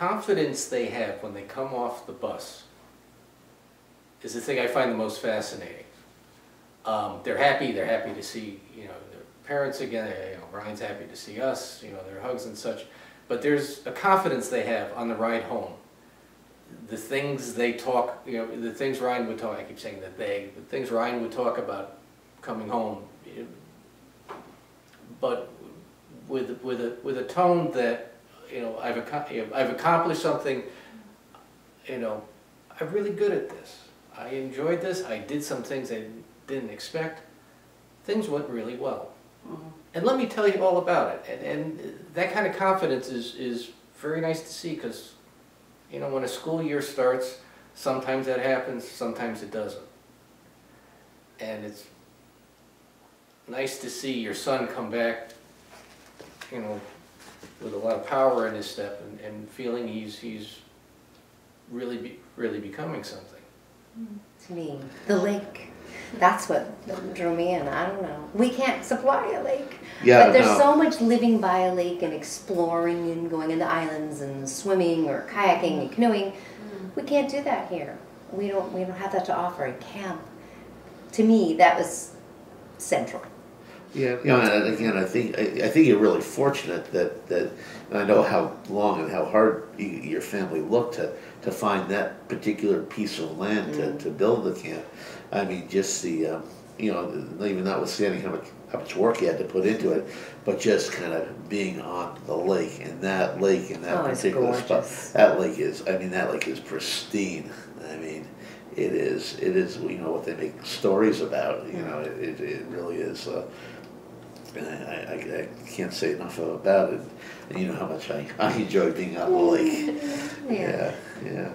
confidence they have when they come off the bus is the thing I find the most fascinating. They're happy to see, you know, their parents again. You know, Ryan's happy to see us, you know, their hugs and such. But there's a confidence they have on the ride home. The things they talk, you know, the things Ryan would talk, I keep saying that the things Ryan would talk about coming home, but with a tone that, you know, I've accomplished something, you know, I'm really good at this. I enjoyed this. I did some things I didn't expect. Things went really well. Mm-hmm. And let me tell you all about it. And that kind of confidence is very nice to see, because, you know, when a school year starts, sometimes that happens, sometimes it doesn't. And it's nice to see your son come back, you know, with a lot of power in his step, and feeling he's really becoming something. To me, the lake, that's what drew me in. I don't know. We can't supply a lake. Yeah, but there's so much living by a lake and exploring and going into islands and swimming or kayaking and canoeing. We can't do that here. We don't have that to offer at camp. To me, that was central. Yeah, you know, and again, I think you're really fortunate that and I know how long and how hard your family looked to find that particular piece of land to build the camp. I mean, just the you know, even notwithstanding how much work you had to put into it, but just kind of being on the lake, and that particular spot. That lake is pristine. I mean, it is you know, what they make stories about. You know, it really is. I can't say enough about it. And you know how much I enjoy being on the lake. Yeah.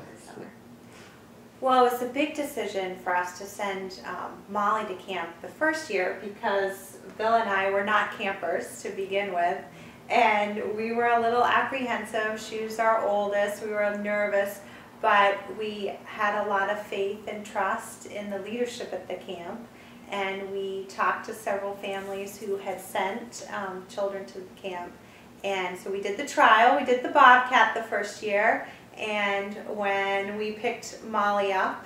Well, it was a big decision for us to send Molly to camp the first year, because Bill and I were not campers to begin with, and we were a little apprehensive. She was our oldest. We were nervous, but we had a lot of faith and trust in the leadership at the camp. And we talked to several families who had sent children to the camp. And so we did the trial. We did the Bobcat the first year. And when we picked Molly up,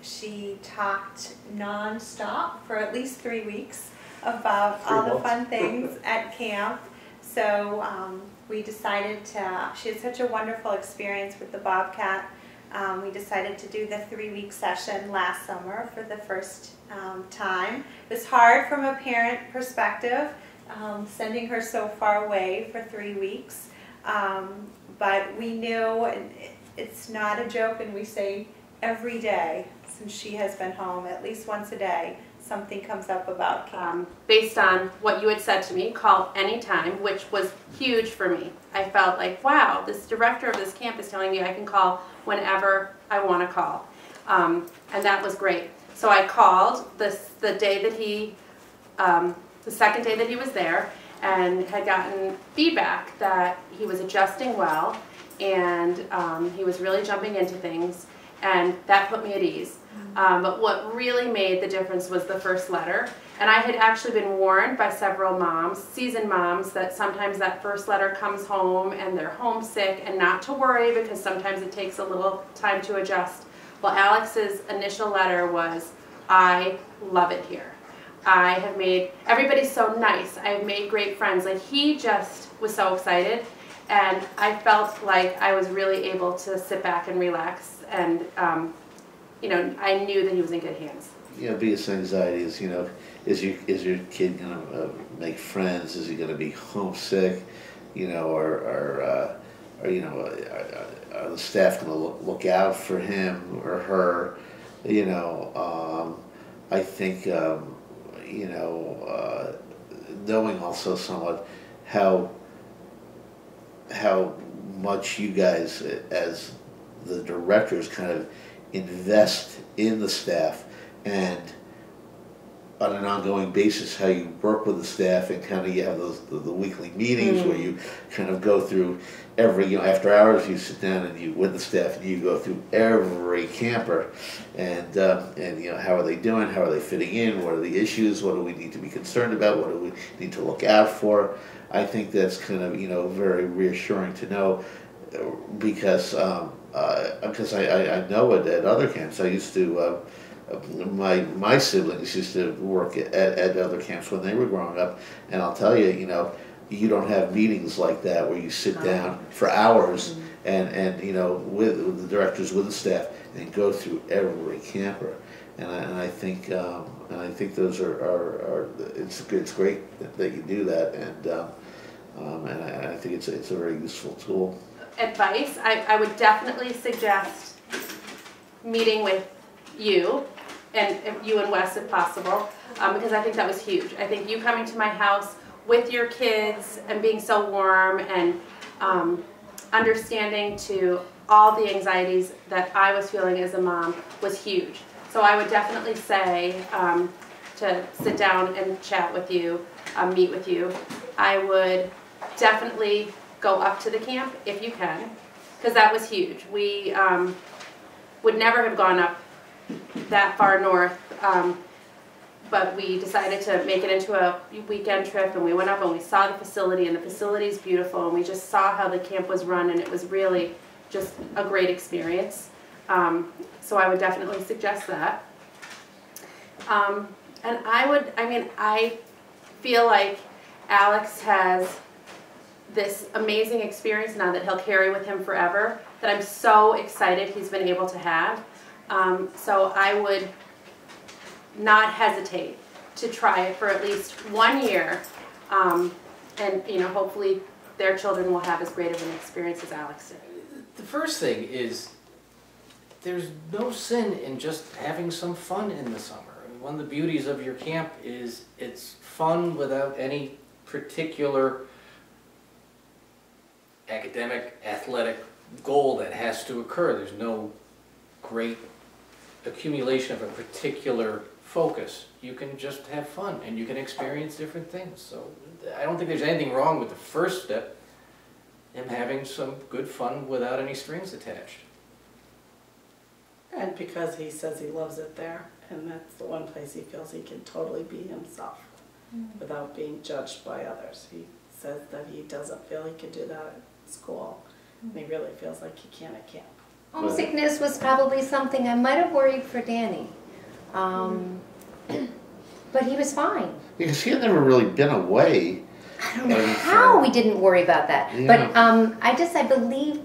she talked nonstop for at least 3 weeks about all the fun things at camp. So we decided she had such a wonderful experience with the Bobcat. We decided to do the 3-week session last summer for the first time. It was hard from a parent perspective, sending her so far away for 3 weeks. But we knew, and it's not a joke, and we say every day since she has been home, at least once a day, something comes up about camp. Based on what you had said to me, call anytime, which was huge for me. I felt like, wow, this director of this camp is telling me I can call whenever I want to call. And that was great. So I called the day that the second day that he was there, and had gotten feedback that he was adjusting well, and he was really jumping into things, and that put me at ease. But what really made the difference was the first letter. And I had actually been warned by several moms, seasoned moms, that sometimes that first letter comes home and they're homesick, and not to worry, because sometimes it takes a little time to adjust. Well, Alex's initial letter was, I love it here. I have made, everybody's so nice. I have made great friends. Like, he just was so excited, and I felt like I was really able to sit back and relax, and you know, I knew that he was in good hands. You know, biggest anxiety is, you know, is your kid going to make friends? Is he going to be homesick? You know, or you know, are the staff going to look out for him or her? You know, I think you know, knowing also somewhat how much you guys as the directors kind of invest in the staff, and on an ongoing basis how you work with the staff, and kind of you have the weekly meetings where you kind of go through every, you know, after hours you sit down and you with the staff and you go through every camper, and you know, how are they doing, how are they fitting in, what are the issues, what do we need to be concerned about, what do we need to look out for. I think that's kind of, you know, very reassuring to know because I know it at other camps. I used to, my siblings used to work at other camps when they were growing up, and I'll tell you, you know, you don't have meetings like that where you sit down for hours and you know, with the directors, with the staff, and go through every camper. And I think those are it's great that you do that, and I think it's a very useful tool. Advice, I would definitely suggest meeting with you and you and Wes if possible, because I think that was huge. I think you coming to my house with your kids and being so warm and understanding to all the anxieties that I was feeling as a mom was huge. So I would definitely say to sit down and chat with you, meet with you. I would definitely go up to the camp if you can, because that was huge. We would never have gone up that far north, but we decided to make it into a weekend trip, and we went up and we saw the facility, and the facility is beautiful, and we just saw how the camp was run, and it was really just a great experience. So I would definitely suggest that. And I feel like Alex has this amazing experience now that he'll carry with him forever, that I'm so excited he's been able to have. So I would not hesitate to try it for at least 1 year, and you know, hopefully their children will have as great of an experience as Alex did. The first thing is, there's no sin in just having some fun in the summer. One of the beauties of your camp is it's fun without any particular academic, athletic goal that has to occur. There's no great accumulation of a particular focus. You can just have fun and you can experience different things. So I don't think there's anything wrong with the first step, him having some good fun without any strings attached. And because he says he loves it there, and that's the one place he feels he can totally be himself without being judged by others. He says that he doesn't feel he could do that at school, and he really feels like he can at camp. Homesickness was probably something I might have worried for Danny, but he was fine. Because he had never really been away. I don't know how we didn't worry about that, Yeah. but I believe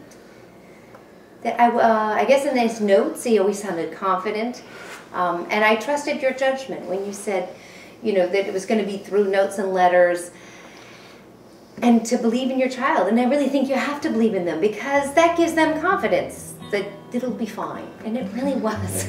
that I guess in his notes he always sounded confident, and I trusted your judgment when you said, you know, that it was going to be through notes and letters, and to believe in your child. And I really think you have to believe in them, because that gives them confidence that it'll be fine, and it really was.